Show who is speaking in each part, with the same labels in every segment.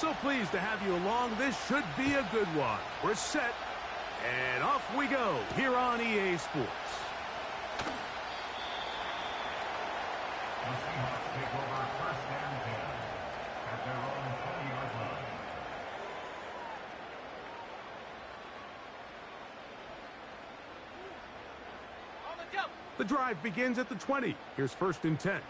Speaker 1: So pleased to have you along. This should be a good one. We're set, and off we go here on EA Sports.
Speaker 2: The Seahawks take over first and 10 at their own 20-yard line.
Speaker 1: The drive begins at the 20. Here's first and 10.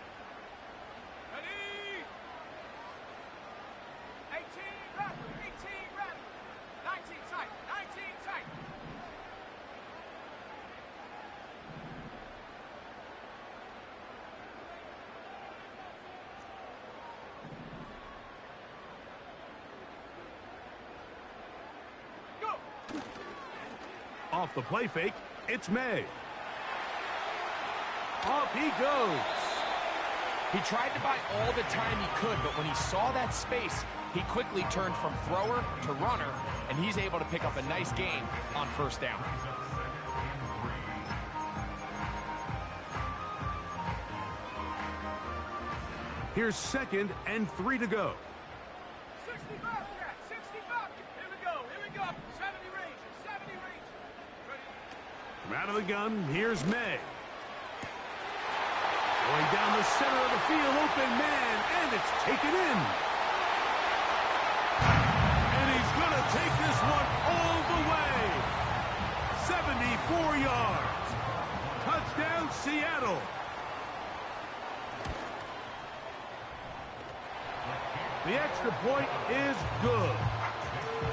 Speaker 1: Off the play fake, it's May. Off he goes.
Speaker 3: He tried to buy all the time he could, but when he saw that space, he quickly turned from thrower to runner, and he's able to pick up a nice gain on first down.
Speaker 1: Here's second and 3 to go.
Speaker 4: 65, Cat, 65. Here we go, 70 range, 70 range. Ready?
Speaker 1: From out of the gun, here's May. Going down the center of the field, open man, and it's taken in. And he's going to take this one all the way. 74 yards. Touchdown, Seattle. The extra point is good.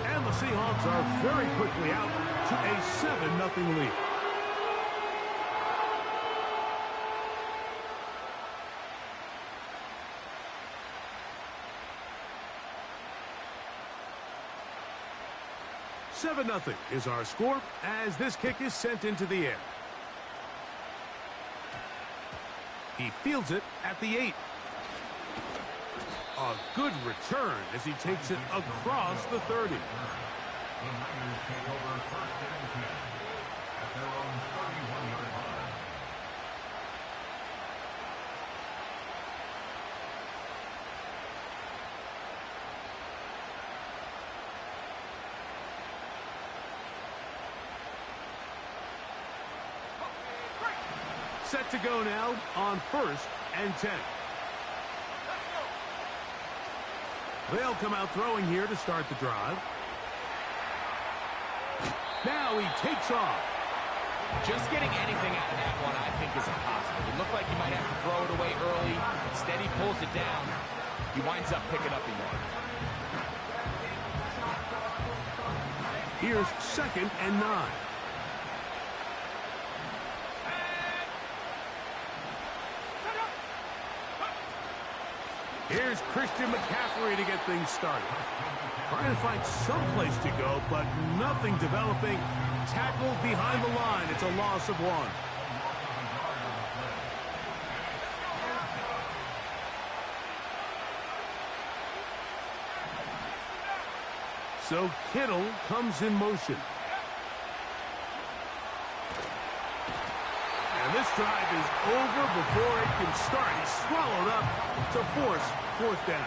Speaker 1: And the Seahawks are very quickly out to a 7-0 lead. $7-0 is our score as this kick is sent into the air. He fields it at the 8. A good return as he takes it across the 30.
Speaker 2: The Niners take over first and 10 at their own 31-yard line.
Speaker 1: Set to go now on first and 10. They'll come out throwing here to start the drive. Now he takes off.
Speaker 3: Just getting anything out of that one, I think, is a positive. It looked like he might have to throw it away early. Instead, he pulls it down. He winds up picking up a yard.
Speaker 1: Here's second and 9. Here's Christian McCaffrey to get things started. Trying to find some place to go, but nothing developing. Tackled behind the line. It's a loss of 1. So Kittle comes in motion. And this drive is over before it can start. He's swallowed up to force fourth down.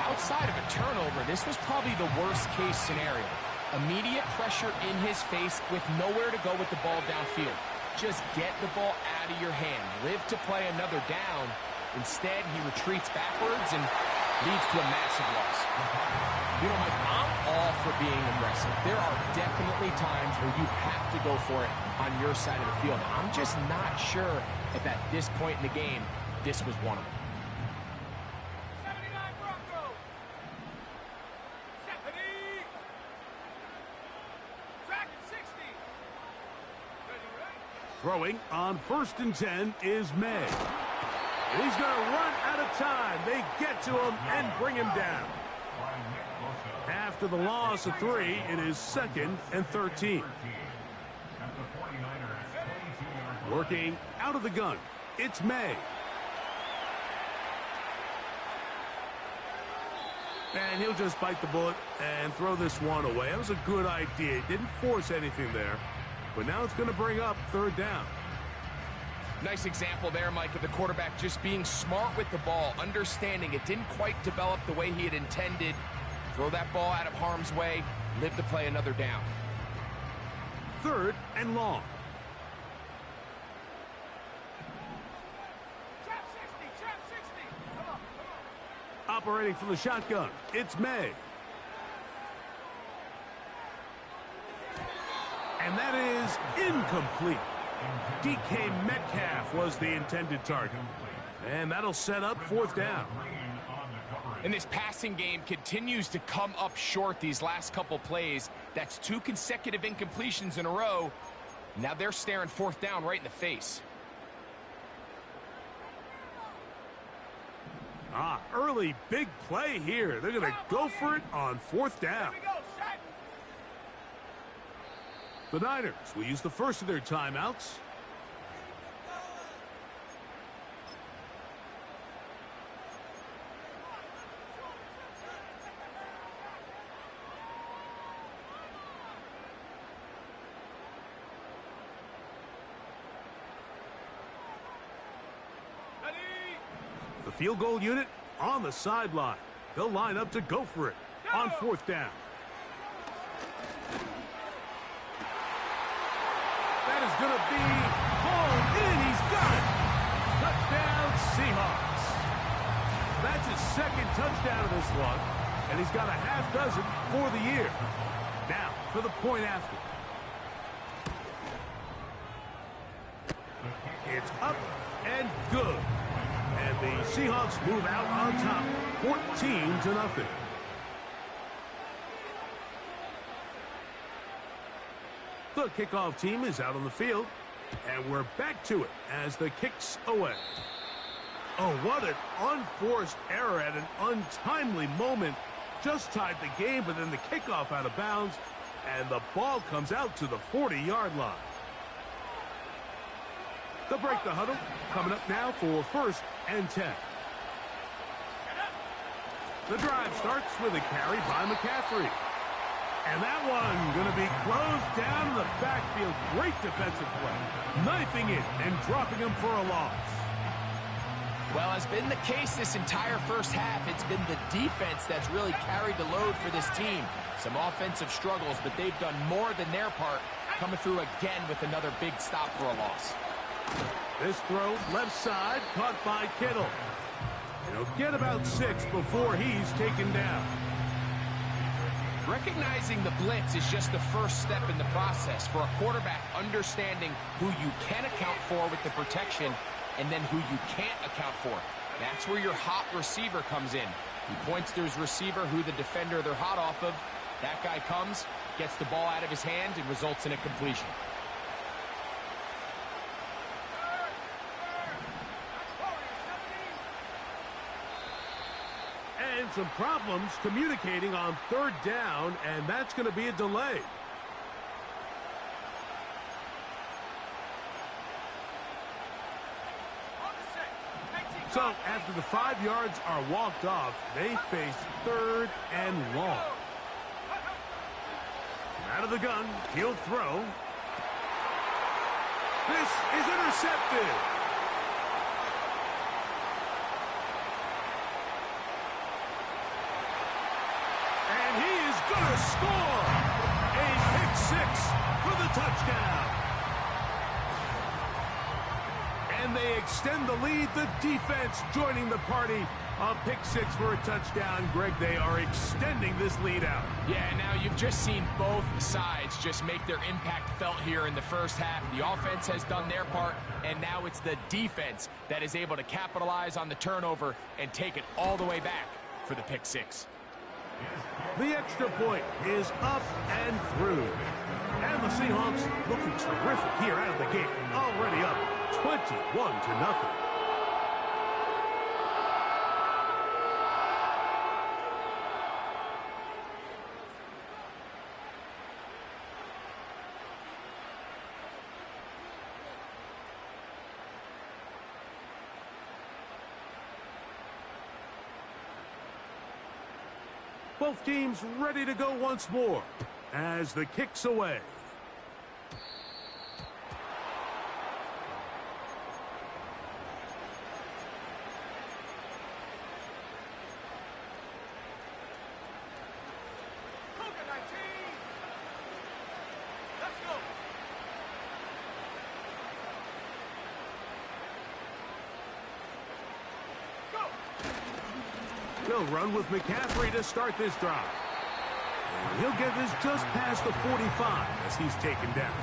Speaker 3: Outside of a turnover, this was probably the worst-case scenario. Immediate pressure in his face with nowhere to go with the ball downfield. Just get the ball out of your hand. Live to play another down. Instead, he retreats backwards and leads to a massive loss. You know, Mike, I'm all for being aggressive. There are definitely times where you have to go for it on your side of the field. I'm just not sure if at this point in the game, this was one of them.
Speaker 4: 79 Broncos. 70. Track at 60. Ready?
Speaker 1: Throwing on first and 10 is May. And he's going to run out of time. They get to him and bring him down. After the loss of 3, it is second and 13. Working out of the gun, it's May. And he'll just bite the bullet and throw this one away. That was a good idea. Didn't force anything there. But now it's going to bring up third down.
Speaker 3: Nice example there, Mike, of the quarterback just being smart with the ball, understanding it didn't quite develop the way he had intended. Throw that ball out of harm's way, live to play another down.
Speaker 1: 3rd and long.
Speaker 4: Trap 60, trap 60. Come on, come on.
Speaker 1: Operating from the shotgun, it's May. And that is incomplete. DK Metcalf was the intended target. And that'll set up 4th down.
Speaker 3: And this passing game continues to come up short these last couple plays. That's 2 consecutive incompletions in a row. Now they're staring 4th down right in the face.
Speaker 1: Early big play here. They're going to go for it on 4th down.
Speaker 4: Here we go, set.
Speaker 1: The Niners will use the first of their timeouts.
Speaker 4: Ready?
Speaker 1: The field goal unit on the sideline. They'll line up to go for it on 4th down. That is going to be home in. He's got it. Touchdown, Seahawks. That's his 2nd touchdown of this one, and he's got a half dozen for the year. Now for the point after. It's up and good. And the Seahawks move out on top, 14-0. The kickoff team is out on the field, and we're back to it as the kick's away. Oh, what an unforced error at an untimely moment. Just tied the game, but then the kickoff out of bounds, and the ball comes out to the 40-yard line. They'll break the huddle, coming up now for 1st and 10. The drive starts with a carry by McCaffrey. And that one going to be closed down in the backfield. Great defensive play. Knifing it and dropping him for a loss.
Speaker 3: Well, as been the case this entire first half, it's been the defense that's really carried the load for this team. Some offensive struggles, but they've done more than their part, coming through again with another big stop for a loss.
Speaker 1: This throw, left side, caught by Kittle. He'll get about 6 before he's taken down.
Speaker 3: Recognizing the blitz is just the first step in the process for a quarterback, understanding who you can account for with the protection and then who you can't account for. That's where your hot receiver comes in. He points to his receiver, who the defender they're hot off of. That guy comes, gets the ball out of his hand, and results in a completion.
Speaker 1: And some problems communicating on 3rd down, and that's going to be a delay. So after the 5 yards are walked off, they face 3rd and long. Out of the gun, he'll throw. This is intercepted. And he is going to score. A pick-6 for the touchdown. And they extend the lead. The defense joining the party. A pick-6 for a touchdown. Greg, they are extending this lead out.
Speaker 3: Yeah, now you've just seen both sides just make their impact felt here in the first half. The offense has done their part, and now it's the defense that is able to capitalize on the turnover and take it all the way back for the pick-6.
Speaker 1: The extra point is up and through. And the Seahawks looking terrific here out of the gate. Already up 21-0. Both teams ready to go once more as the kick's away. They'll run with McCaffrey to start this drive. And he'll get this just past the 45 as he's taken down.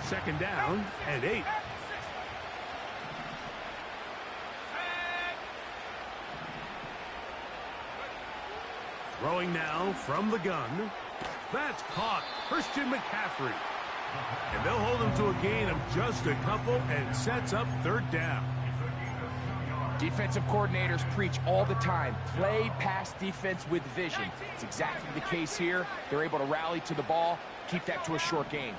Speaker 1: Second down and 8. Throwing now from the gun. That's caught. Christian McCaffrey. And they'll hold him to a gain of just a couple and sets up third down.
Speaker 3: Defensive coordinators preach all the time, play pass defense with vision. It's exactly the case here. They're able to rally to the ball, keep that to a short gain.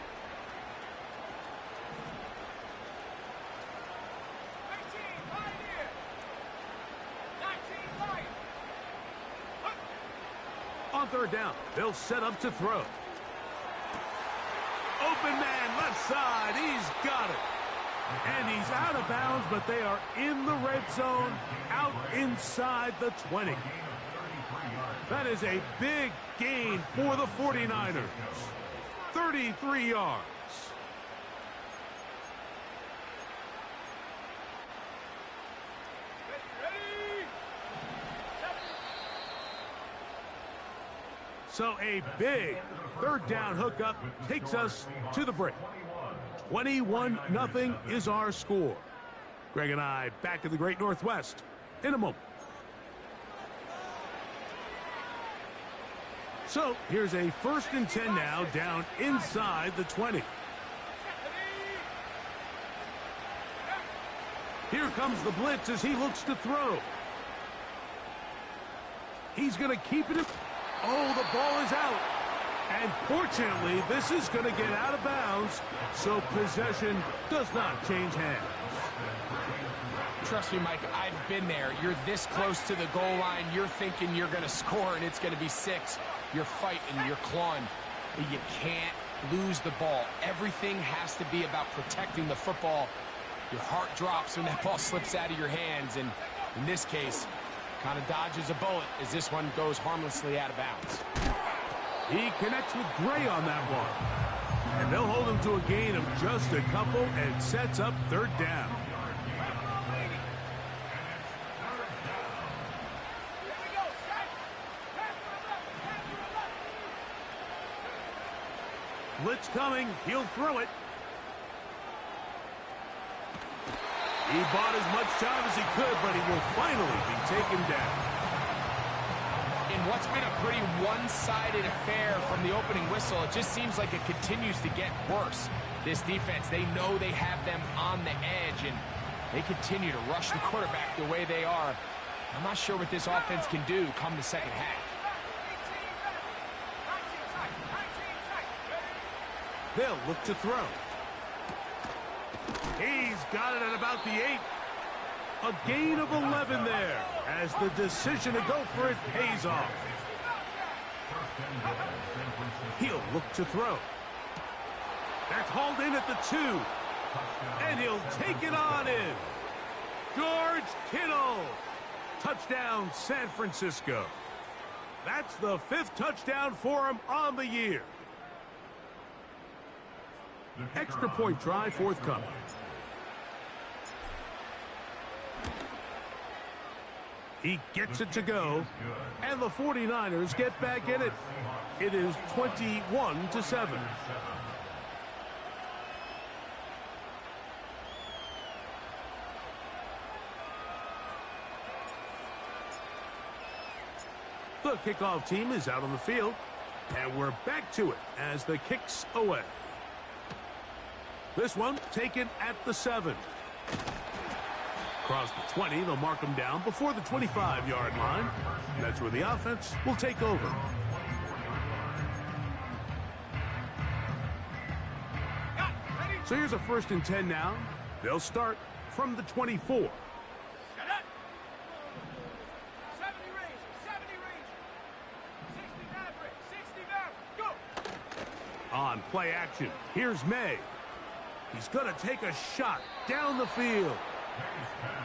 Speaker 1: On third down, they'll set up to throw. Open man, left side, he's got it. And he's out of bounds, but they are in the red zone, out inside the 20. That is a big gain for the 49ers. 33 yards. So a big third down hookup takes us to the break. 21-0 is our score. Greg and I back in the Great Northwest in a moment. So here's a 1st and 10 now down inside the 20. Here comes the blitz as he looks to throw. He's going to keep it. Oh, the ball is out. And fortunately, this is going to get out of bounds, so possession does not change hands.
Speaker 3: Trust me, Mike, I've been there. You're this close to the goal line. You're thinking you're going to score, and it's going to be 6. You're fighting, you're clawing, but you can't lose the ball. Everything has to be about protecting the football. Your heart drops when that ball slips out of your hands, and in this case, kind of dodges a bullet as this one goes harmlessly out of bounds.
Speaker 1: He connects with Gray on that one. And they'll hold him to a gain of just a couple and sets up third down. Blitz coming. He'll throw it. He bought as much time as he could, but he will finally be taken down.
Speaker 3: In what's been a pretty one-sided affair from the opening whistle, it just seems like it continues to get worse. This defense, they know they have them on the edge, and they continue to rush the quarterback the way they are. I'm not sure what this offense can do come the second half.
Speaker 1: They'll look to throw. He's got it at about the 8. A gain of 11 there as the decision to go for it pays off. He'll look to throw. That's hauled in at the 2. And he'll take it on in. George Kittle. Touchdown, San Francisco. That's the 5th touchdown for him on the year. Extra point try forthcoming. He gets it to go, and the 49ers get back in it. It is 21-7. The kickoff team is out on the field, and we're back to it as the kick's away. This one taken at the 7. Across the 20, they'll mark them down before the 25-yard line. That's where the offense will take over. So here's a 1st and 10 now. They'll start from the 24. On play action, here's May. He's going to take a shot down the field.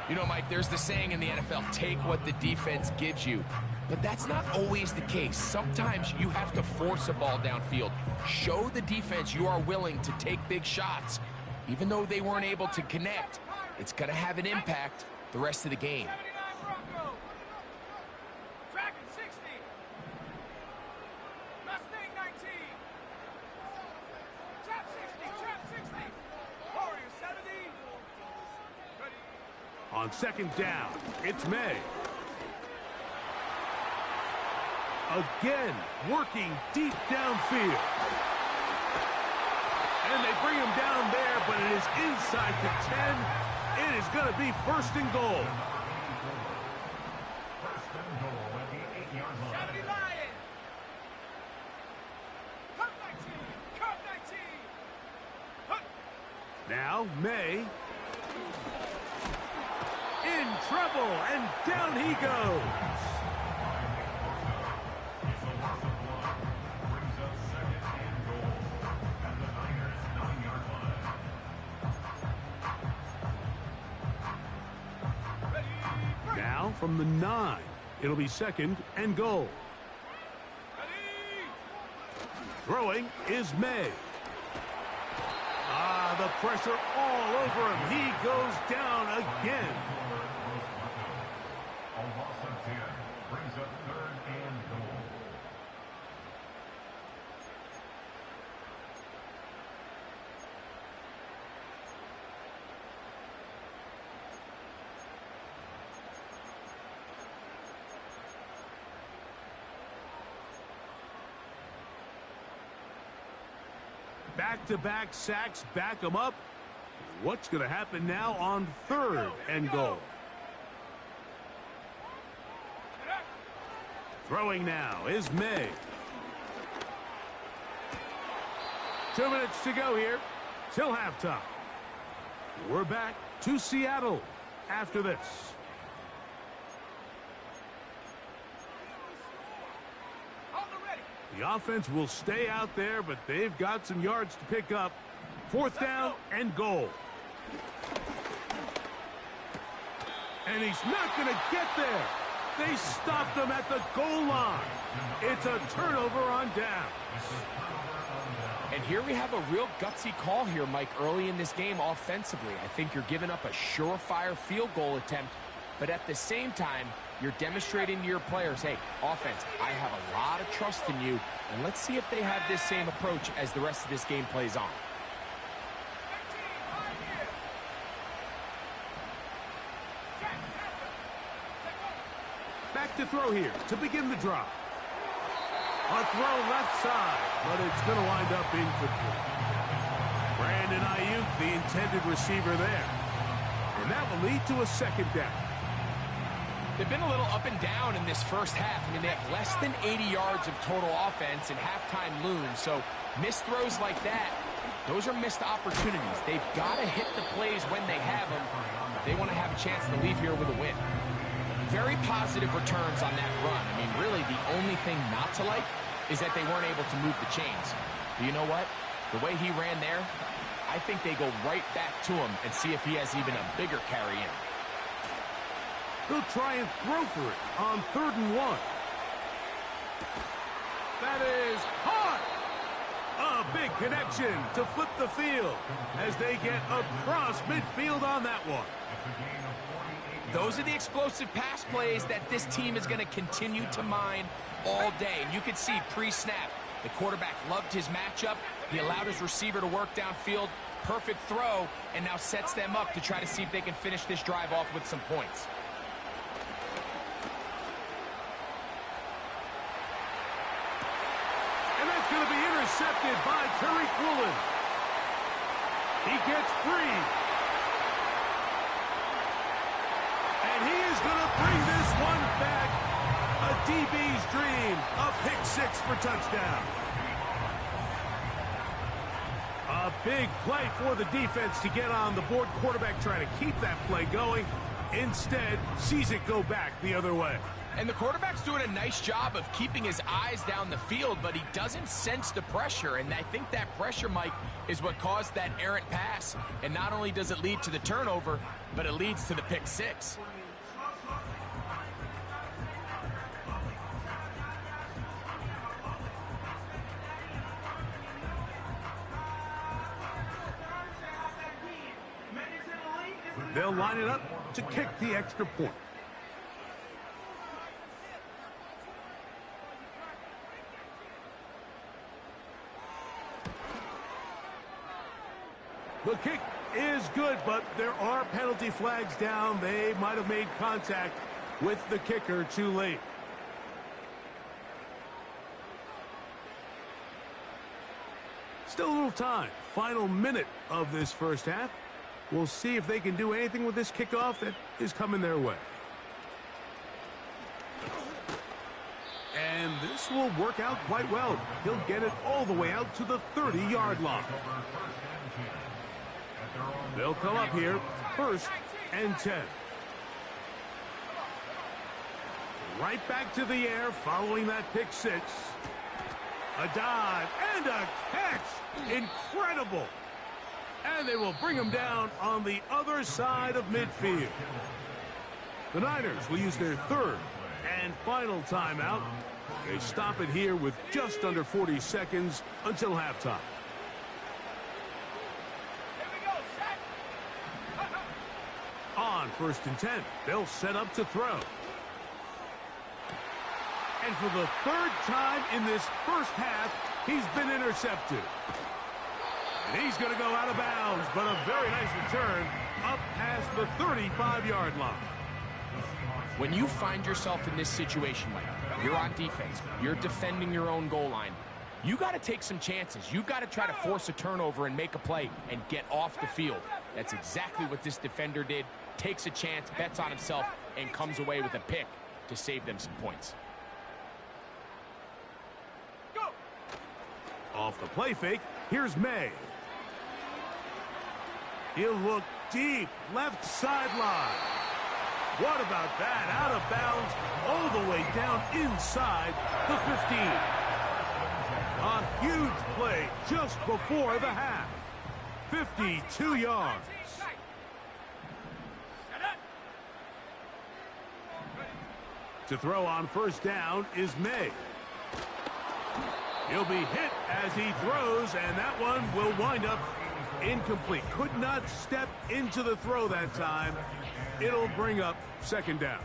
Speaker 3: You know, Mike, there's the saying in the NFL, take what the defense gives you. But that's not always the case. Sometimes you have to force a ball downfield. Show the defense you are willing to take big shots. Even though they weren't able to connect, it's going to have an impact the rest of the game.
Speaker 4: 79 Bronco. Dragon 60. Mustang 19. Trap 60. Trap 60. Warrior 70. Ready.
Speaker 1: On second down, it's May. Again, working deep downfield. And they bring him down there, but it is inside the 10. It is going to be first and goal.
Speaker 2: First and goal at the 8-yard line.
Speaker 4: 70 Lion. Cut 19. Cut 19. Cut.
Speaker 1: Now, May. In trouble, and down he goes.
Speaker 2: It's a loss of 1. Brings up second and goal at the Niners' 9-yard line.
Speaker 4: Ready. Break.
Speaker 1: Now, from the 9, it'll be second and goal.
Speaker 4: Ready.
Speaker 1: Throwing is May. Ah, the pressure all over him. He goes down again.
Speaker 2: A loss of 10 brings up third and goal.
Speaker 1: Back-to-back sacks back him up. What's going to happen now on third and goal? Throwing now is May. 2 minutes to go here till halftime. We're back to Seattle after this.
Speaker 4: On the ready.
Speaker 1: The offense will stay out there, but they've got some yards to pick up. Fourth down and goal. And he's not going to get there. They stopped him at the goal line. It's a turnover on down.
Speaker 3: And here we have a real gutsy call here, Mike, early in this game offensively. I think you're giving up a surefire field goal attempt, but at the same time, you're demonstrating to your players, hey, offense, I have a lot of trust in you, and let's see if they have this same approach as the rest of this game plays on.
Speaker 4: 19. Right here. Jack.
Speaker 1: Back to throw here to begin the drive. A throw left side, but it's going to wind up incomplete. Brandon Ayuk, the intended receiver there. And that will lead to a second down.
Speaker 3: They've been a little up and down in this first half. I mean, they have less than 80 yards of total offense and halftime looms, so missed throws like that, those are missed opportunities. They've got to hit the plays when they have them if they want to have a chance to leave here with a win. Very positive returns on that run. I mean, really, the only thing not to like is that they weren't able to move the chains. But you know what? The way he ran there, I think they go right back to him and see if he has even a bigger carry in.
Speaker 1: They'll try and throw for it on 3rd and 1. That is hard. A big connection to flip the field as they get across midfield on that one.
Speaker 3: Those are the explosive pass plays that this team is going to continue to mine all day. And you can see pre-snap, the quarterback loved his matchup. He allowed his receiver to work downfield. Perfect throw, and now sets them up to try to see if they can finish this drive off with some points.
Speaker 1: And that's going to be intercepted by Tariq Woolen. He gets free. And he is going to bring this one back. A DB's dream. A pick 6 for touchdown. A big play for the defense to get on the board. Quarterback trying to keep that play going. Instead, sees it go back the other way.
Speaker 3: And the quarterback's doing a nice job of keeping his eyes down the field, but he doesn't sense the pressure. And I think that pressure, Mike, is what caused that errant pass. And not only does it lead to the turnover, but it leads to the pick 6.
Speaker 1: They'll line it up to kick the extra point. The kick is good, but there are penalty flags down. They might have made contact with the kicker too late. Still a little time. Final minute of this first half. We'll see if they can do anything with this kickoff that is coming their way. And this will work out quite well. He'll get it all the way out to the 30-yard line. They'll come up here, 1st and 10. Right back to the air following that pick six. A dive and a catch. Incredible. And they will bring him down on the other side of midfield. The Niners will use their 3rd and final timeout. They stop it here with just under 40 seconds until halftime. On 1st and 10, they'll set up to throw. And for the 3rd time in this first half, he's been intercepted. And he's going to go out of bounds, but a very nice return up past the 35-yard line.
Speaker 3: When you find yourself in this situation, Mike, you're on defense, you're defending your own goal line, you got to take some chances. You've got to try to force a turnover and make a play and get off the field. That's exactly what this defender did. Takes a chance, bets on himself, and comes away with a pick to save them some points.
Speaker 4: Go.
Speaker 1: Off the play fake, here's May. He'll look deep, left sideline. What about that? Out of bounds, all the way down inside the 15. A huge play just before the half. 52 yards. To throw on 1st down is May. He'll be hit as he throws, and that one will wind up incomplete. Could not step into the throw that time. It'll bring up 2nd down.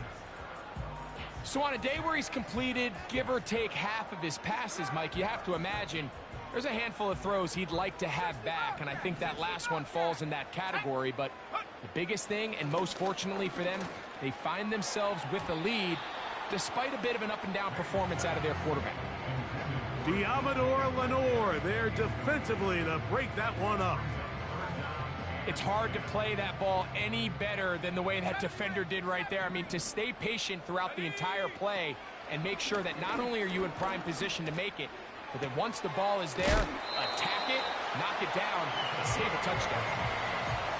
Speaker 3: So on a day where he's completed, give or take half of his passes, Mike, you have to imagine there's a handful of throws he'd like to have back, and I think that last one falls in that category. But the biggest thing, and most fortunately for them, they find themselves with a lead despite a bit of an up-and-down performance out of their quarterback.
Speaker 1: Diamador Lenore there defensively to break that one up.
Speaker 3: It's hard to play that ball any better than the way that defender did right there. I mean, to stay patient throughout the entire play and make sure that not only are you in prime position to make it, but then once the ball is there, attack it, knock it down, and save a touchdown.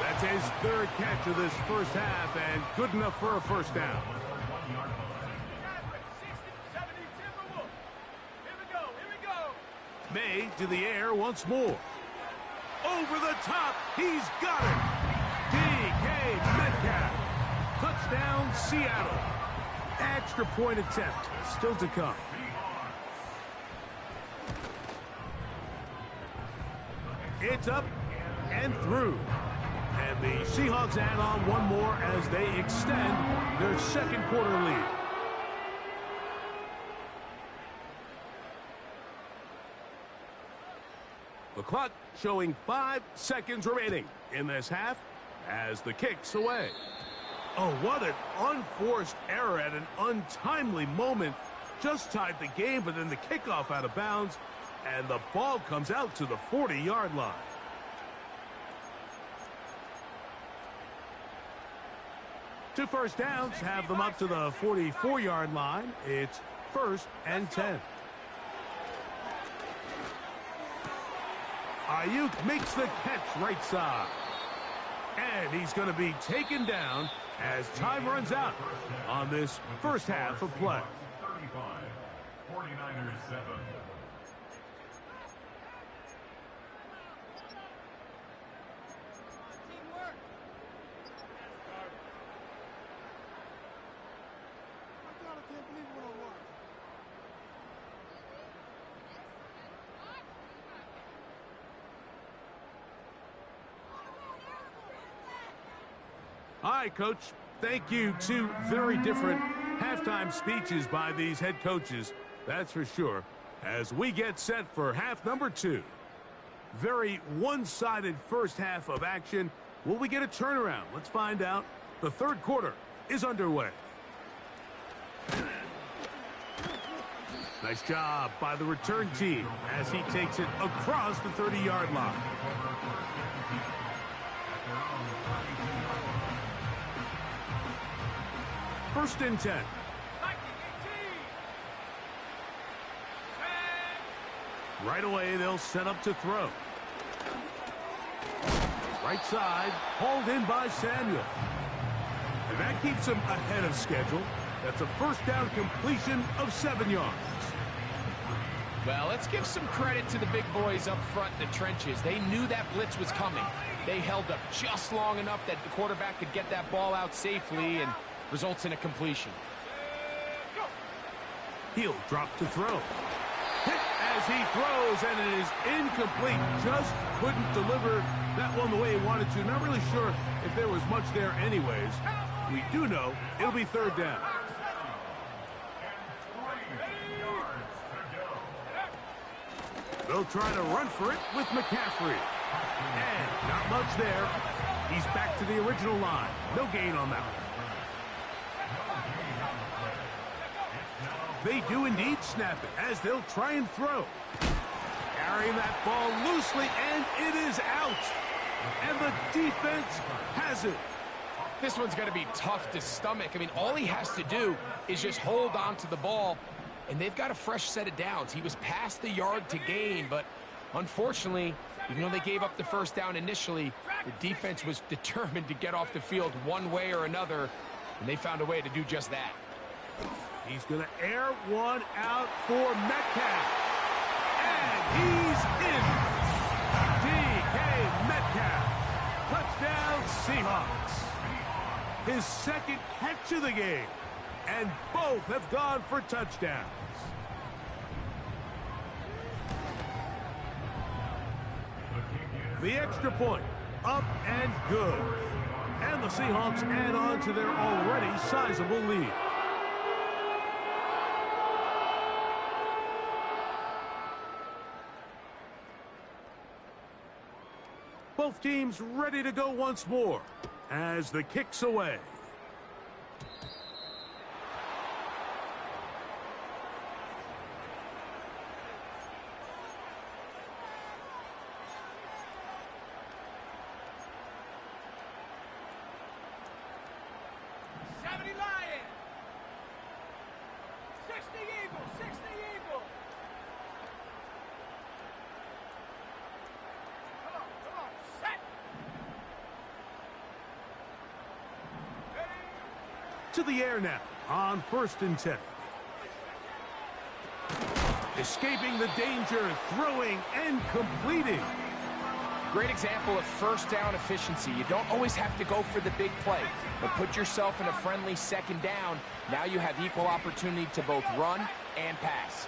Speaker 1: That's his 3rd catch of this first half, and good enough for a 1st down. May to the air once more. Over the top, he's got it. DK Metcalf. Touchdown, Seattle. Extra point attempt still to come. It's up and through. And the Seahawks add on one more as they extend their 2nd quarter lead. The clock showing 5 seconds remaining in this half as the kick's away. Oh, what an unforced error at an untimely moment. Just tied the game, but then the kickoff out of bounds, and the ball comes out to the 40-yard line. Two 1st downs have them up to the 44-yard line. It's 1st and 10. Ayuk makes the catch right side. And he's going to be taken down as time runs out on this first half of play.
Speaker 2: 35, 49ers 7.
Speaker 1: All right, Coach. Thank you. Two very different halftime speeches by these head coaches, that's for sure, as we get set for half number 2. Very one-sided first half of action. Will we get a turnaround? Let's find out. The third quarter is underway. Nice job by the return team as he takes it across the 30-yard line. First and 10. Right away, they'll set up to throw. Right side, hauled in by Samuel. And that keeps him ahead of schedule. That's a first down completion of 7 yards.
Speaker 3: Well, let's give some credit to the big boys up front in the trenches. They knew that blitz was coming. They held up just long enough that the quarterback could get that ball out safely and results in a completion.
Speaker 1: He'll drop to throw. Hit as he throws, and it is incomplete. Just couldn't deliver that one the way he wanted to. Not really sure if there was much there anyways. We do know it'll be third down. They'll try to run for it with McCaffrey. And not much there. He's back to the original line. No gain on that one. They do indeed snap it as they'll try and throw. Carrying that ball loosely, and it is out. And the defense has it.
Speaker 3: This one's going to be tough to stomach. I mean, all he has to do is just hold on to the ball, and they've got a fresh set of downs. He was past the yard to gain, but unfortunately, even though they gave up the first down initially, the defense was determined to get off the field one way or another, and they found a way to do just that.
Speaker 1: He's going to air one out for Metcalf. And he's in. DK Metcalf. Touchdown Seahawks. His second catch of the game. And both have gone for touchdowns. The extra point. Up and good. And the Seahawks add on to their already sizable lead. Both teams ready to go once more as the kick's away. To the air now on 1st and 10. Escaping the danger, throwing and completing.
Speaker 3: Great example of first down efficiency. You don't always have to go for the big play, but put yourself in a friendly second down. Now you have equal opportunity to both run and pass.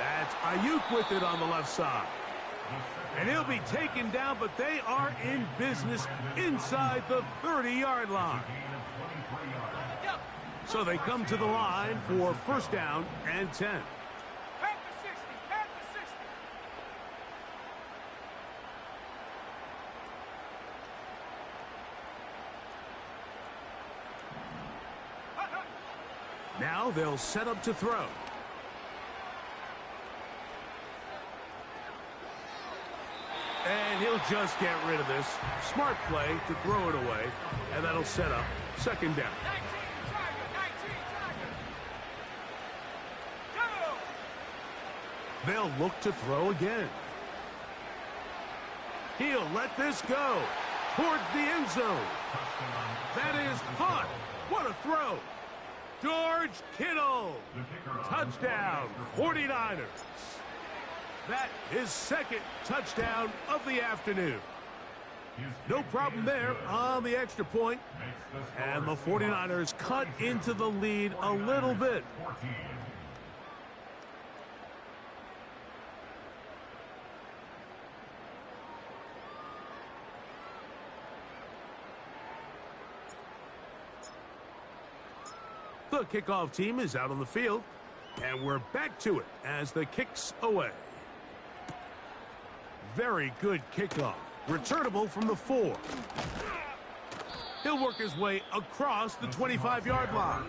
Speaker 1: That's Ayuk with it on the left side. And he'll be taken down, but they are in business inside the 30-yard line. So they come to the line for first down and 10. Now they'll set up to throw. And he'll just get rid of this. Smart play to throw it away. And that'll set up second down. They'll look to throw again. He'll let this go towards the end zone. That is caught. What a throw. George Kittle. Touchdown, 49ers. That is second touchdown of the afternoon. No problem there on the extra point. And the 49ers cut into the lead a little bit. The kickoff team is out on the field, and we're back to it as the kick's away. Very good kickoff. Returnable from the 4. He'll work his way across the 25-yard line.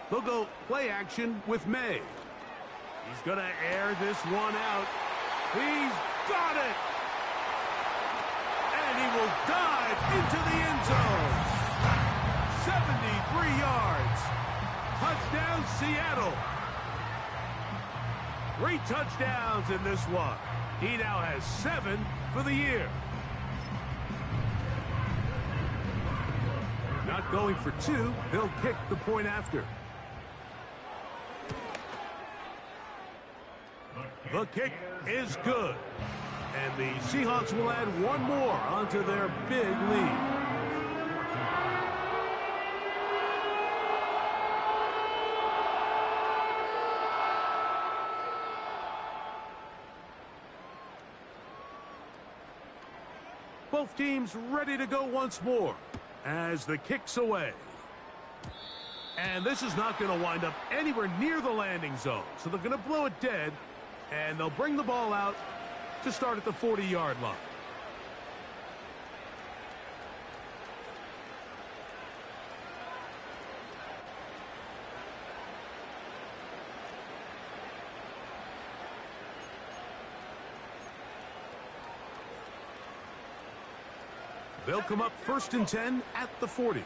Speaker 1: They'll go play action with May. He's going to air this one out. He's got it! And he will dive into the end zone. 73 yards. Touchdown, Seattle. 3 touchdowns in this one. He now has 7 for the year. Not going for 2. They'll kick the point after. The kick is good. And the Seahawks will add one more onto their big lead. Both teams ready to go once more as the kick's away. And this is not going to wind up anywhere near the landing zone. So they're going to blow it dead. And they'll bring the ball out to start at the 40-yard line. They'll come up 1st and 10 at the 40.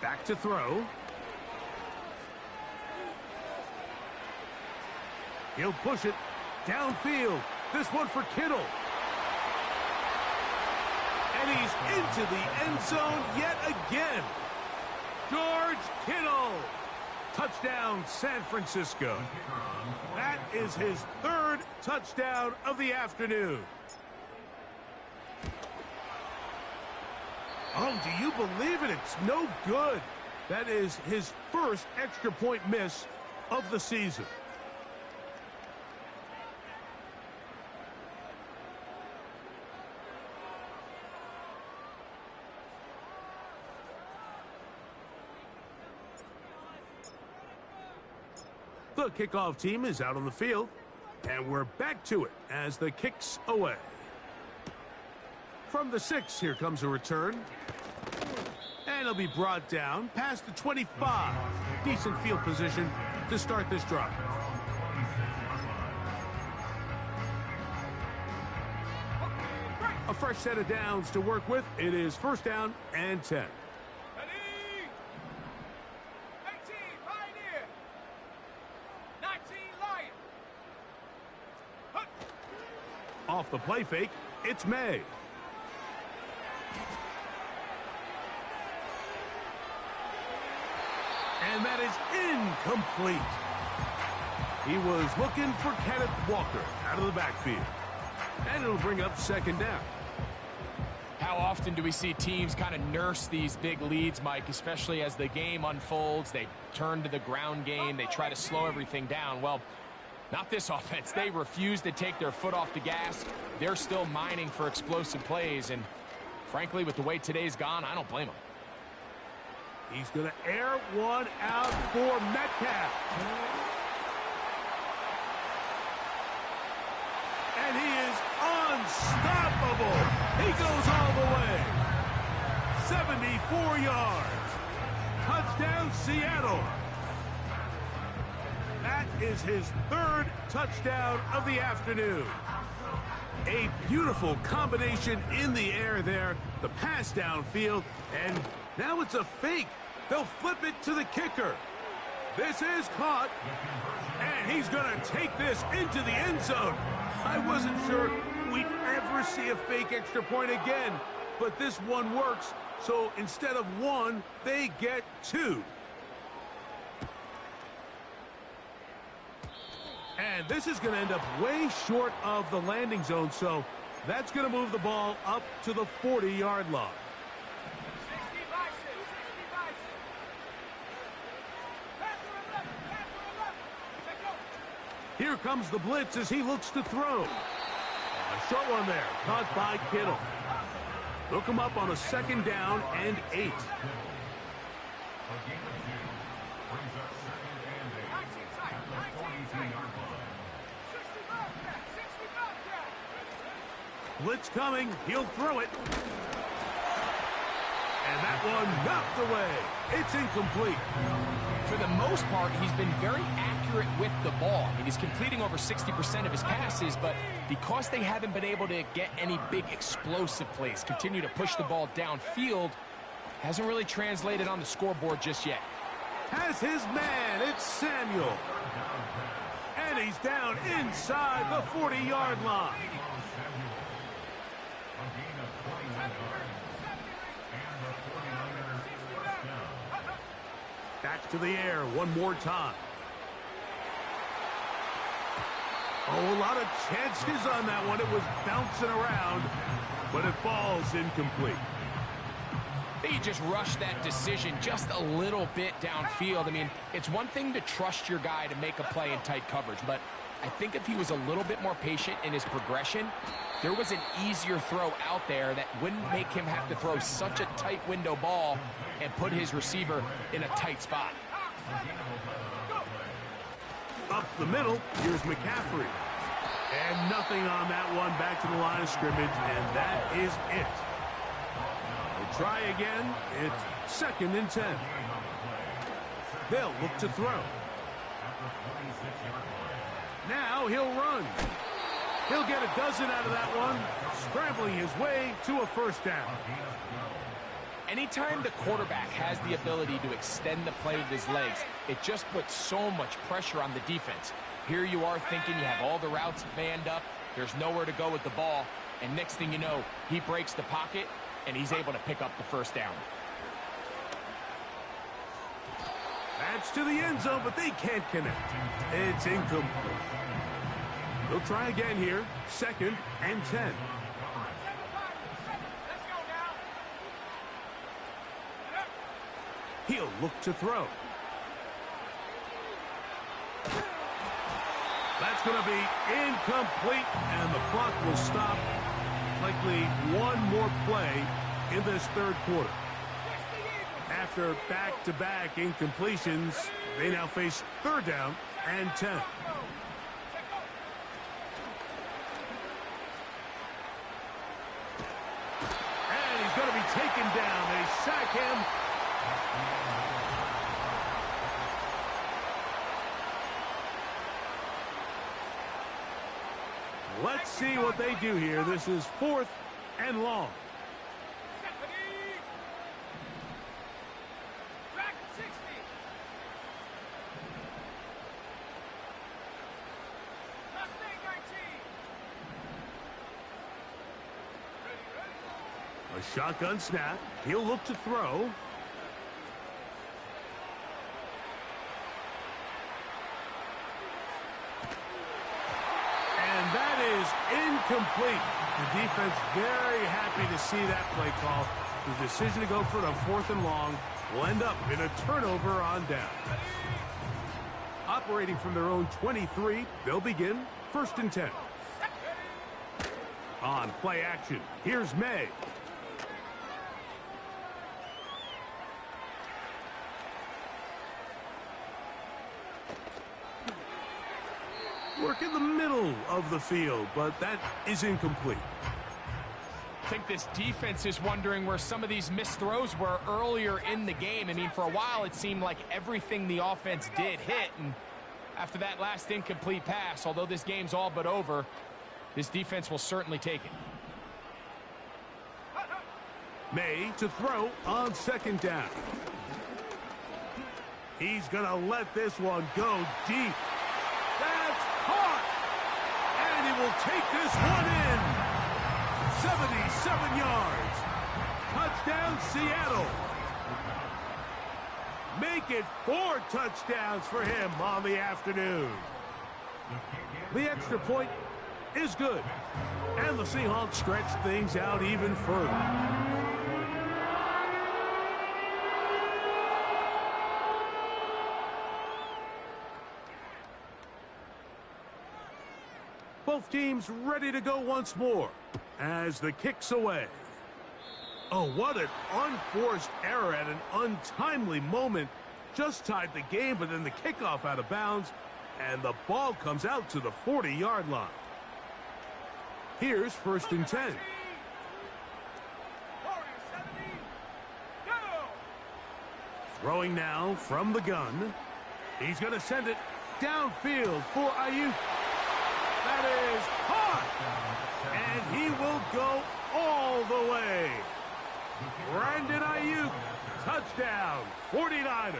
Speaker 1: Back to throw. He'll push it downfield. This one for Kittle. And he's into the end zone yet again. George Kittle. Touchdown, San Francisco. That is his 3rd touchdown of the afternoon. Oh, do you believe it? It's no good. That is his 1st extra point miss of the season. The kickoff team is out on the field, and we're back to it as the kick's away. From the 6, here comes a return. And he'll be brought down past the 25. Decent field position to start this drive. A fresh set of downs to work with. It is 1st down and 10. Off the play fake, it's May. And that is incomplete. He was looking for Kenneth Walker out of the backfield. And it'll bring up 2nd down.
Speaker 3: How often do we see teams kind of nurse these big leads, Mike, especially as the game unfolds? They turn to the ground game. They try to slow everything down. Well, not this offense. They refuse to take their foot off the gas. They're still mining for explosive plays. And frankly, with the way today's gone, I don't blame them.
Speaker 1: He's going to air one out for Metcalf. And he is unstoppable. He goes all the way. 74 yards. Touchdown, Seattle. That is his 3rd touchdown of the afternoon. A beautiful combination in the air there. The pass downfield, and now it's a fake. They'll flip it to the kicker. This is caught, and he's going to take this into the end zone. I wasn't sure we'd ever see a fake extra point again, but this one works. So instead of 1, they get 2. And this is going to end up way short of the landing zone, so that's going to move the ball up to the 40-yard line.
Speaker 4: 65, 65. Back to 11, back to 11. Check go.
Speaker 1: Here comes the blitz as he looks to throw. A short one there, caught by Kittle. Hook him up on a 2nd down and 8. Blitz coming. He'll throw it. And that one knocked away. It's incomplete.
Speaker 3: For the most part, he's been very accurate with the ball. I mean, he's completing over 60% of his passes, but because they haven't been able to get any big explosive plays, continue to push the ball downfield, hasn't really translated on the scoreboard just yet.
Speaker 1: Has his man. It's Samuel. And he's down inside the 40-yard line. Back to the air one more time. Oh, a lot of chances on that one. It was bouncing around, but it falls incomplete.
Speaker 3: They just rushed that decision just a little bit downfield. I mean, it's one thing to trust your guy to make a play in tight coverage, but I think if he was a little bit more patient in his progression, there was an easier throw out there that wouldn't make him have to throw such a tight window ball and put his receiver in a tight spot.
Speaker 1: Up the middle, here's McCaffrey. And nothing on that one, back to the line of scrimmage, and that is it. We'll try again. It's 2nd and 10. They'll look to throw. Now he'll run. He'll get a dozen out of that one, scrambling his way to a 1st down.
Speaker 3: Anytime the quarterback has the ability to extend the play with his legs, it just puts so much pressure on the defense. Here you are thinking you have all the routes manned up, there's nowhere to go with the ball, and next thing you know, he breaks the pocket, and he's able to pick up the 1st down.
Speaker 1: That's to the end zone, but they can't connect. It's incomplete. They'll try again here, 2nd and 10. He'll look to throw. That's going to be incomplete, and the clock will stop. Likely one more play in this 3rd quarter. After back-to-back incompletions, they now face 3rd down and 10. And he's going to be taken down. They sack him. Let's see what they do here. This is 4th and long.
Speaker 4: Back 60. Mustang 19.
Speaker 1: A shotgun snap. He'll look to throw. And that is incomplete. The defense very happy to see that play call. The decision to go for it on 4th and long will end up in a turnover on down. Operating from their own 23, they'll begin 1st and 10. On play action, here's May. Work in the middle of the field, but that is incomplete.
Speaker 3: I think this defense is wondering where some of these missed throws were earlier in the game. I mean, for a while it seemed like everything the offense did hit, and after that last incomplete pass, although this game's all but over, this defense will certainly take it.
Speaker 1: May to throw on 2nd down. He's going to let this one go deep. That's caught! And he will take this one in. 77 yards. Touchdown, Seattle. Make it 4 touchdowns for him on the afternoon.
Speaker 2: The kick
Speaker 1: The extra point is good. And the Seahawks stretch things out even further. Both teams ready to go once more as the kick's away. Oh, what an unforced error at an untimely moment. Just tied the game, but then the kickoff out of bounds, and the ball comes out to the 40-yard line. Here's 1st and 10. Throwing now from the gun. He's going to send it downfield for Ayuk. That is caught. And he will go all the way. Brandon Ayuk, touchdown, 49ers.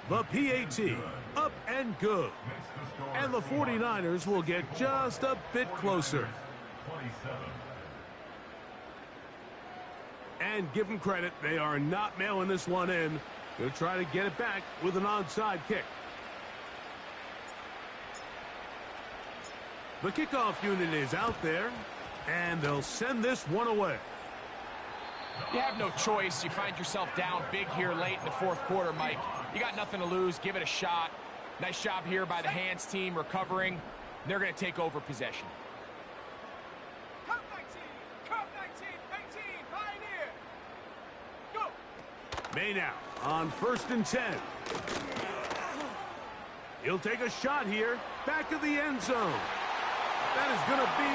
Speaker 1: The PAT, up and good. And the 49ers will get just a bit closer. And give them credit, they are not mailing this one in. They'll try to get it back with an onside kick. The kickoff unit is out there, and they'll send this one away.
Speaker 3: You have no choice. You find yourself down big here late in the 4th quarter, Mike. You got nothing to lose. Give it a shot. Nice job here by the hands team recovering. They're going to take over possession.
Speaker 4: Cup 19, Cup 19, 18, Pioneer. Go.
Speaker 1: May now on 1st and 10. He'll take a shot here. Back of the end zone. That is going to be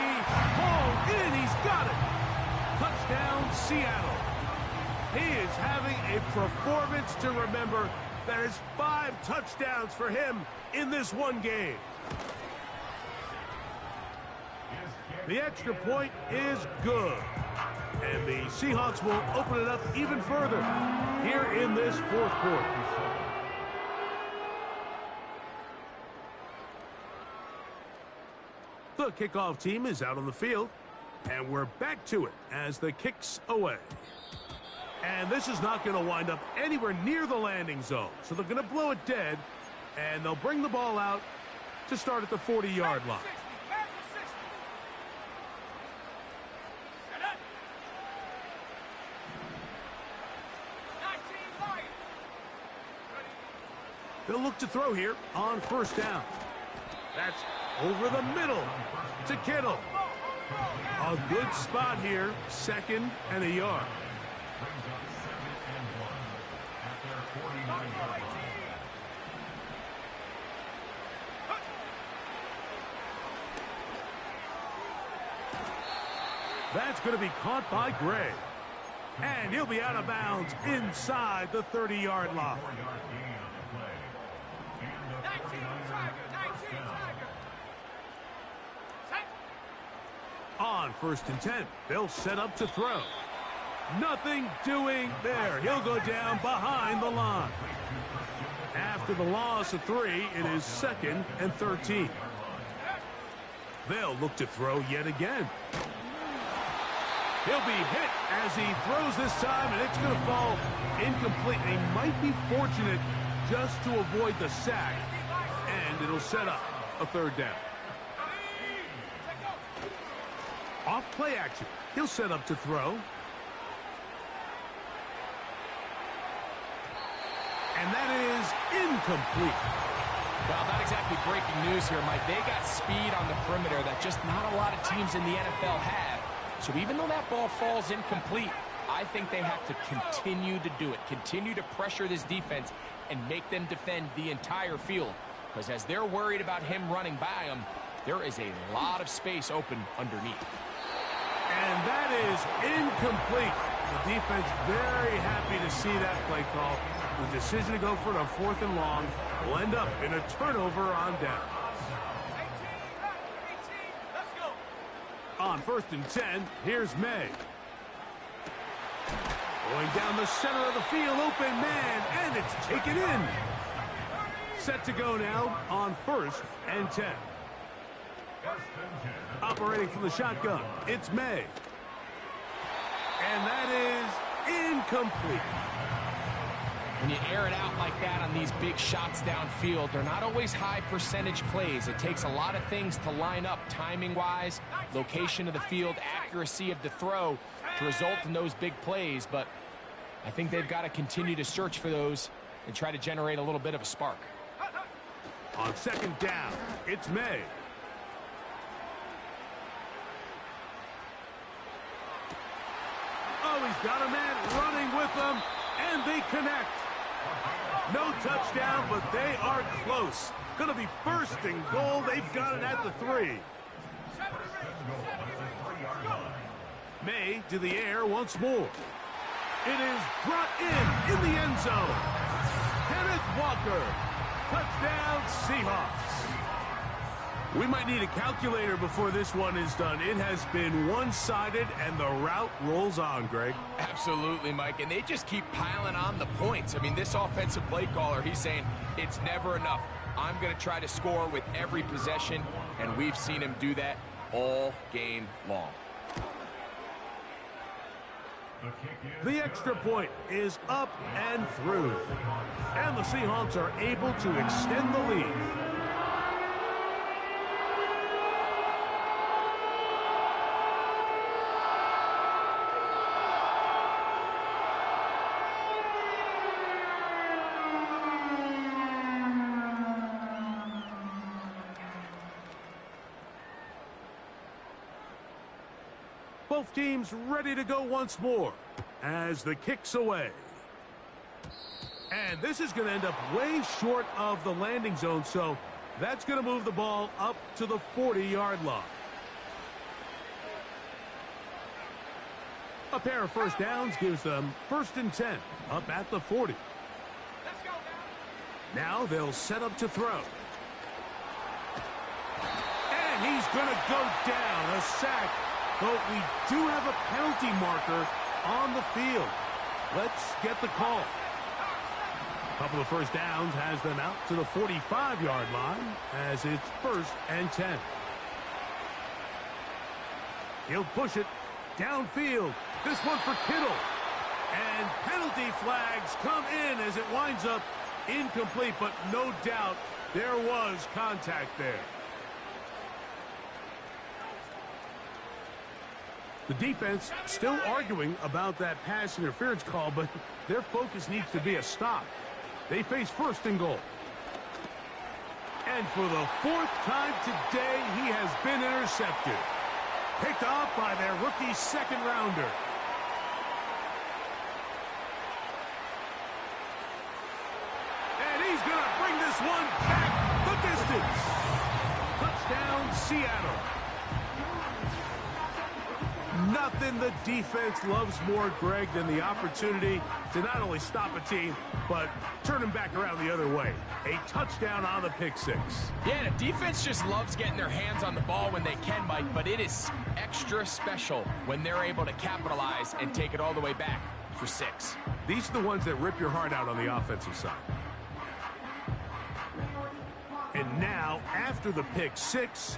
Speaker 1: hauled in. He's got it. Touchdown, Seattle. He is having a performance to remember. That is 5 touchdowns for him in this one game. The extra point is good. And the Seahawks will open it up even further here in this 4th quarter. The kickoff team is out on the field, and we're back to it as the kick's away. And this is not going to wind up anywhere near the landing zone, so they're going to blow it dead, and they'll bring the ball out to start at the 40-yard line. They'll look to throw here on 1st down. That's over the middle to Kittle. A good spot here, 2nd and a yard. That's going to be caught by Gray. And he'll be out of bounds inside the 30-yard line. On 1st and 10, they'll set up to throw. Nothing doing there. He'll go down behind the line. After the loss of 3, it is 2nd and 13. They'll look to throw yet again. He'll be hit as he throws this time, and it's going to fall incomplete. They might be fortunate just to avoid the sack, and it'll set up a 3rd down. Off play action. He'll set up to throw. And that is incomplete.
Speaker 3: Well, not exactly breaking news here, Mike. They got speed on the perimeter that just not a lot of teams in the NFL have. So even though that ball falls incomplete, I think they have to continue to do it. Continue to pressure this defense and make them defend the entire field. Because as they're worried about him running by them, there is a lot of space open underneath.
Speaker 1: And that is incomplete. The defense very happy to see that play call. The decision to go for it on 4th and long will end up in a turnover on down.
Speaker 4: 18, let's go.
Speaker 1: On 1st and 10, here's May. Going down the center of the field, open man, and it's taken in. Set to go now on 1st and 10. Operating from the shotgun, it's May. And that is incomplete.
Speaker 3: When you air it out like that on these big shots downfield, they're not always high percentage plays. It takes a lot of things to line up timing-wise, location of the field, accuracy of the throw to result in those big plays. But I think they've got to continue to search for those and try to generate a little bit of a spark.
Speaker 1: On second down, it's May. Oh, he's got a man running with them, and they connect. No touchdown, but they are close. Going to be first and goal. They've got it at the 3. May to the air once more. It is brought in the end zone. Kenneth Walker. Touchdown, Seahawks. We might need a calculator before this one is done. It has been one-sided, and the route rolls on, Greg.
Speaker 3: Absolutely, Mike, and they just keep piling on the points. I mean, this offensive play caller, he's saying it's never enough. I'm going to try to score with every possession, and we've seen him do that all game long.
Speaker 1: The extra point is up and through, and the Seahawks are able to extend the lead. Both teams ready to go once more as the kick's away. And this is going to end up way short of the landing zone, so that's going to move the ball up to the 40-yard line. A pair of first downs gives them 1st and 10 up at the 40. Now they'll set up to throw. And he's going to go down, a sack. But we do have a penalty marker on the field. Let's get the call. A couple of first downs has them out to the 45-yard line as it's 1st and 10. He'll push it downfield. This one for Kittle. And penalty flags come in as it winds up incomplete, but no doubt there was contact there. The defense still arguing about that pass interference call, but their focus needs to be a stop. They face 1st and goal. And for the 4th time today, he has been intercepted. Picked off by their rookie 2nd rounder. And he's going to bring this one back the distance. Touchdown, Seattle. Nothing the defense loves more, Greg, than the opportunity to not only stop a team, but turn them back around the other way. A touchdown on the pick 6.
Speaker 3: Yeah, the defense just loves getting their hands on the ball when they can, Mike, but it is extra special when they're able to capitalize and take it all the way back for 6.
Speaker 1: These are the ones that rip your heart out on the offensive side. And now, after the pick 6,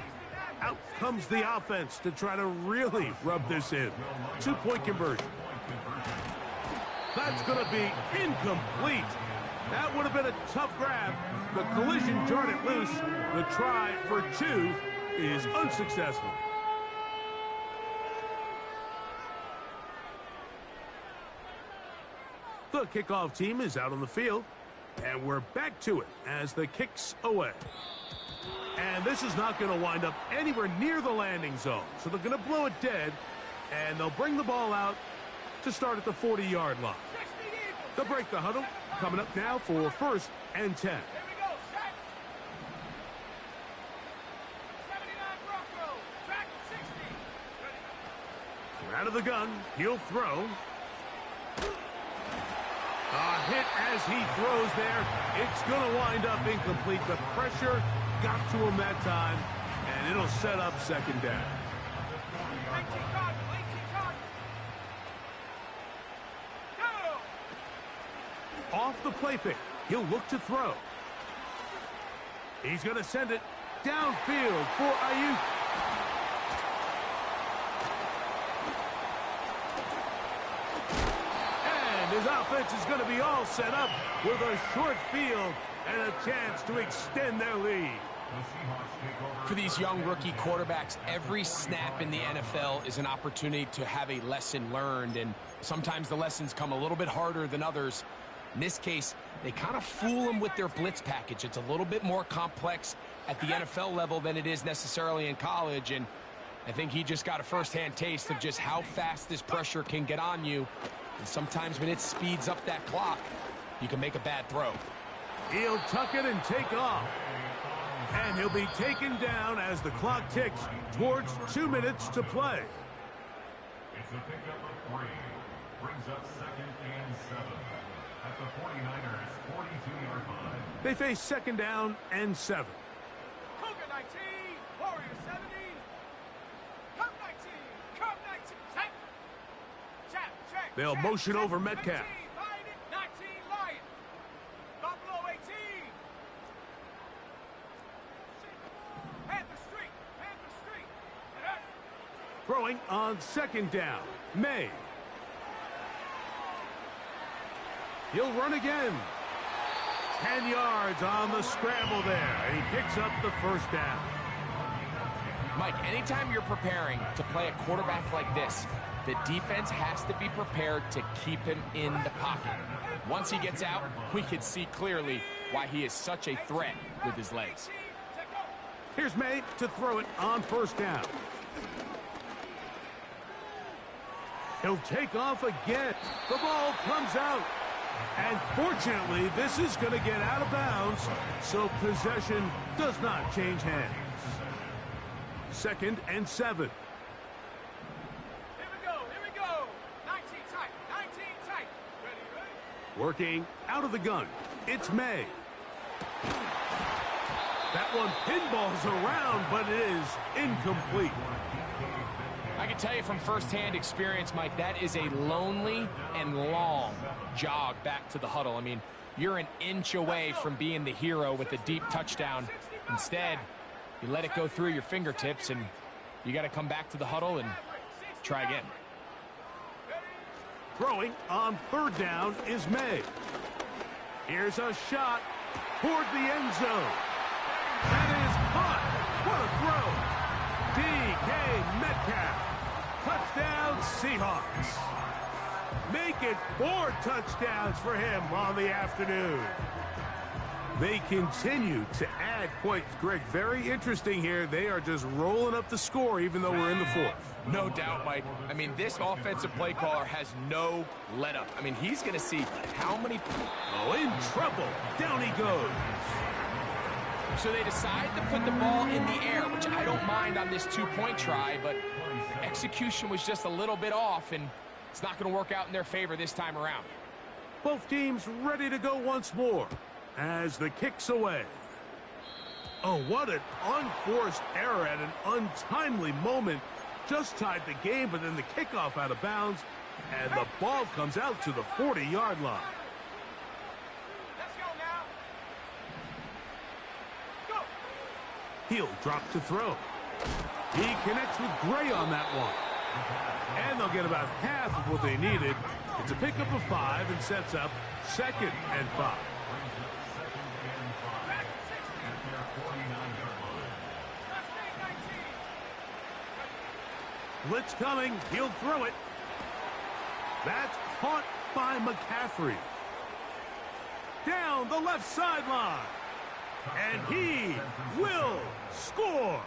Speaker 1: out comes the offense to try to really rub this in. 2-point conversion. That's going to be incomplete. That would have been a tough grab. The collision jarred it loose. The try for 2 is unsuccessful. The kickoff team is out on the field, and we're back to it as the kick's away. And this is not going to wind up anywhere near the landing zone. So they're going to blow it dead, and they'll bring the ball out to start at the 40-yard line. They'll break the huddle. Coming up now for 1st and 10.
Speaker 4: Here we go, set. 79 Bronco, track 60.
Speaker 1: Out of the gun, he'll throw. A hit as he throws there. It's going to wind up incomplete. The pressure got to him that time, and it'll set up 2nd down.
Speaker 4: 18 Cardinal. Go!
Speaker 1: Off the play fake, he'll look to throw. He's going to send it downfield for Ayuk. And his offense is going to be all set up with a short field and a chance to extend their lead.
Speaker 3: For these young rookie quarterbacks, every snap in the NFL is an opportunity to have a lesson learned, and sometimes the lessons come a little bit harder than others. In this case, they kind of fool them with their blitz package. It's a little bit more complex at the NFL level than it is necessarily in college, and I think he just got a first-hand taste of just how fast this pressure can get on you, and sometimes when it speeds up that clock, you can make a bad throw.
Speaker 1: He'll tuck it and take off. And he'll be taken down as the clock ticks towards 2 minutes to play.
Speaker 2: It's a pickup of 3. Brings up 2nd and 7 at the 49ers 42-yard line.
Speaker 1: They face 2nd down and 7.
Speaker 4: Cougar 19, Warrior 70. Cup 19, Cup 19. Check.
Speaker 1: They'll motion over Metcalf.
Speaker 4: 19, Lion. Buffalo 18. Panther Street.
Speaker 1: Throwing on 2nd down. May. He'll run again. 10 yards on the scramble there. And he picks up the first down.
Speaker 3: Mike, anytime you're preparing to play a quarterback like this, the defense has to be prepared to keep him in the pocket. Once he gets out, we can see clearly why he is such a threat with his legs.
Speaker 1: Here's May to throw it on 1st down. He'll take off again. The ball comes out. And fortunately, this is going to get out of bounds, so possession does not change hands. 2nd and 7.
Speaker 4: Here we go. 19 tight. Ready.
Speaker 1: Working out of the gun. It's May. That one pinballs around, but it is incomplete.
Speaker 3: I can tell you from firsthand experience, Mike, that is a lonely and long jog back to the huddle. I mean, you're an inch away from being the hero with a deep touchdown. Instead, you let it go through your fingertips, and you got to come back to the huddle and try again.
Speaker 1: Throwing on 3rd down is May. Here's a shot toward the end zone. That is caught. What a throw. DK Metcalf. Touchdown, Seahawks. Make it 4 touchdowns for him on the afternoon. They continue to add points. Greg, very interesting here. They are just rolling up the score even though we're in the 4th.
Speaker 3: No doubt, Mike. I mean, this offensive play caller has no let-up. I mean, he's going to see how many...
Speaker 1: Oh, in trouble. Down he goes.
Speaker 3: So they decide to put the ball in the air, which I don't mind on this 2-point try, but execution was just a little bit off, and it's not going to work out in their favor this time around.
Speaker 1: Both teams ready to go once more as the kick's away. Oh, what an unforced error at an untimely moment. Just tied the game, but then the kickoff out of bounds, and the ball comes out to the 40-yard line.
Speaker 4: Let's go now. Go.
Speaker 1: He'll drop to throw. He connects with Gray on that one. And they'll get about half of what they needed. It's a pickup of 5 and sets up 2nd and 5. Blitz coming. He'll throw it. That's caught by McCaffrey. Down the left sideline. And he will score.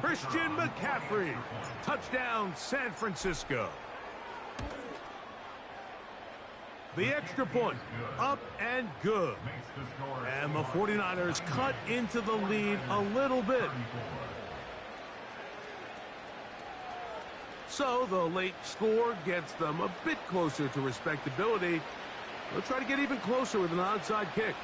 Speaker 1: Christian McCaffrey. Touchdown, San Francisco. The extra point, up and good. And the 49ers cut into the lead a little bit. So the late score gets them a bit closer to respectability. They'll try to get even closer with an onside kick.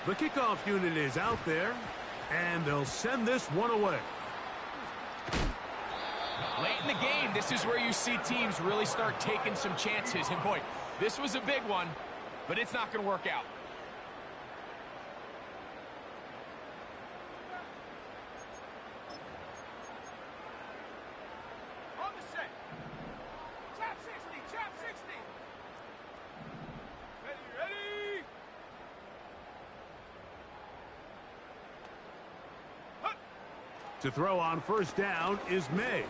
Speaker 1: The kickoff unit is out there, and they'll send this one away.
Speaker 3: Late in the game, this is where you see teams really start taking some chances. And boy, this was a big one, but it's not going to work out.
Speaker 1: To throw on first down is May.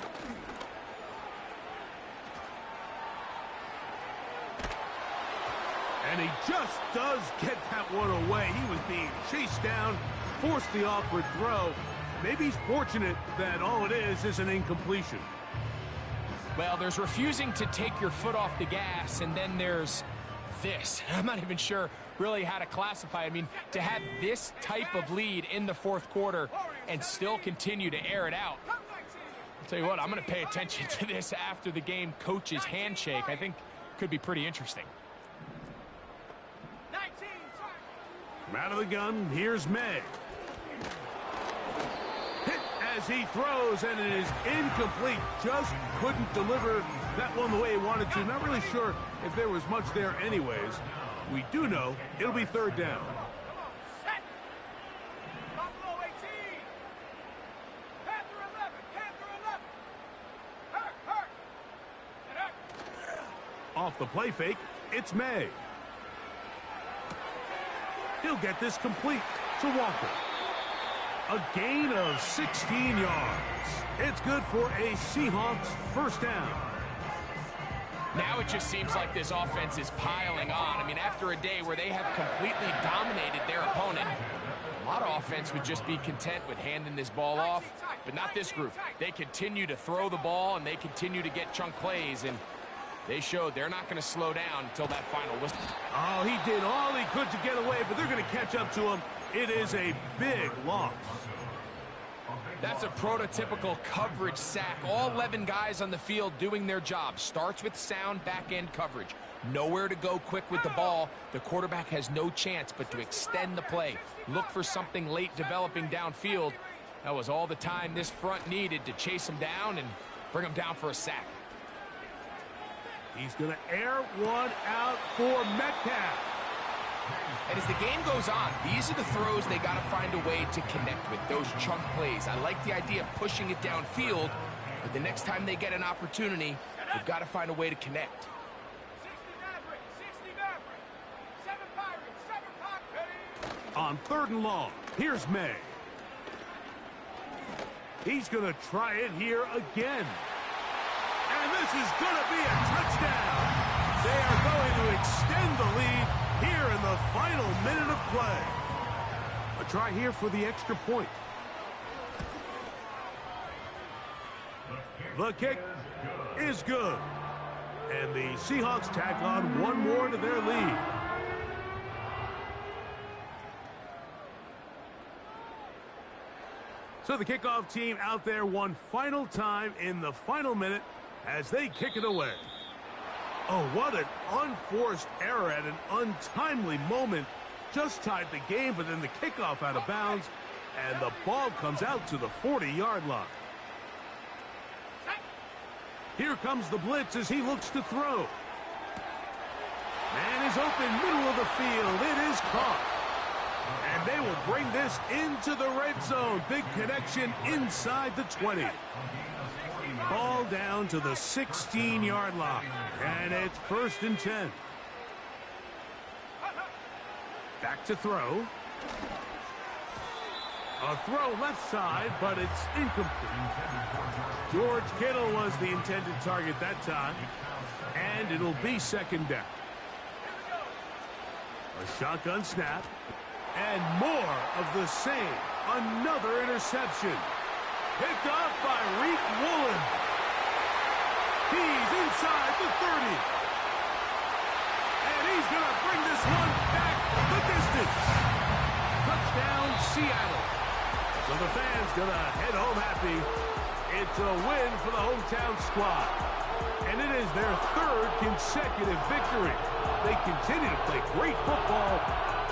Speaker 1: And he just does get that one away. He was being chased down, forced the awkward throw. Maybe he's fortunate that all it is an incompletion.
Speaker 3: Well, there's refusing to take your foot off the gas, and then there's this. I'm not even sure really how to classify it. I mean, to have this type of lead in the fourth quarter and still continue to air it out. I'll tell you what, I'm going to pay attention to this after the game coach's handshake. I think could be pretty interesting.
Speaker 1: From out of the gun, here's May. Hit as he throws, and it is incomplete. Just couldn't deliver that one the way he wanted to. Not really sure if there was much there anyways. We do know it'll be third down. Off the play fake, it's May. He'll get this complete to Walker. A gain of 16 yards. It's good for a Seahawks first down.
Speaker 3: Now it just seems like this offense is piling on. I mean, after a day where they have completely dominated their opponent, a lot of offense would just be content with handing this ball off, but not this group. They continue to throw the ball, and they continue to get chunk plays, and they showed they're not going to slow down until that final whistle.
Speaker 1: Oh, he did all he could to get away, but they're going to catch up to him. It is a big loss.
Speaker 3: That's a prototypical coverage sack. All 11 guys on the field doing their job. Starts with sound back-end coverage. Nowhere to go quick with the ball. The quarterback has no chance but to extend the play. Look for something late developing downfield. That was all the time this front needed to chase him down and bring him down for a sack.
Speaker 1: He's going to air one out for Metcalf.
Speaker 3: And as the game goes on, these are the throws they got to find a way to connect with, those chunk plays. I like the idea of pushing it downfield, but the next time they get an opportunity, they've got to find a way to connect.
Speaker 4: 60 Mavericks, 7 Pirates, 7 Pirates.
Speaker 1: On third and long, here's May. He's going to try it here again. And this is going to be a touchdown. They are going to extend the lead here in the final minute of play. A try here for the extra point. The kick is good. And the Seahawks tack on one more to their lead. So the kickoff team out there one final time in the final minute as they kick it away. Oh, what an unforced error at an untimely moment. Just tied the game, but then the kickoff out of bounds, and the ball comes out to the 40-yard line. Here comes the blitz as he looks to throw. Man is open, middle of the field. It is caught. And they will bring this into the red zone. Big connection inside the 20. Ball down to the 16-yard line. And it's 1st and 10. Back to throw. A throw left side, but it's incomplete. George Kittle was the intended target that time. And it'll be 2nd down. A shotgun snap. And more of the same. Another interception. Picked off by Reek Woolen. He's inside the 30. And he's going to bring this one back the distance. Touchdown, Seattle. So the fans going to head home happy. It's a win for the hometown squad. And it is their 3rd consecutive victory. They continue to play great football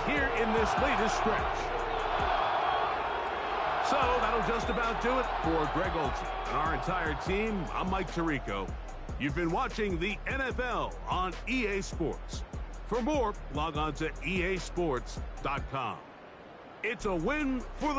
Speaker 1: here in this latest stretch. So that'll just about do it for Greg Olsen and our entire team. I'm Mike Tirico. You've been watching the NFL on EA Sports. For more, log on to easports.com. It's a win for the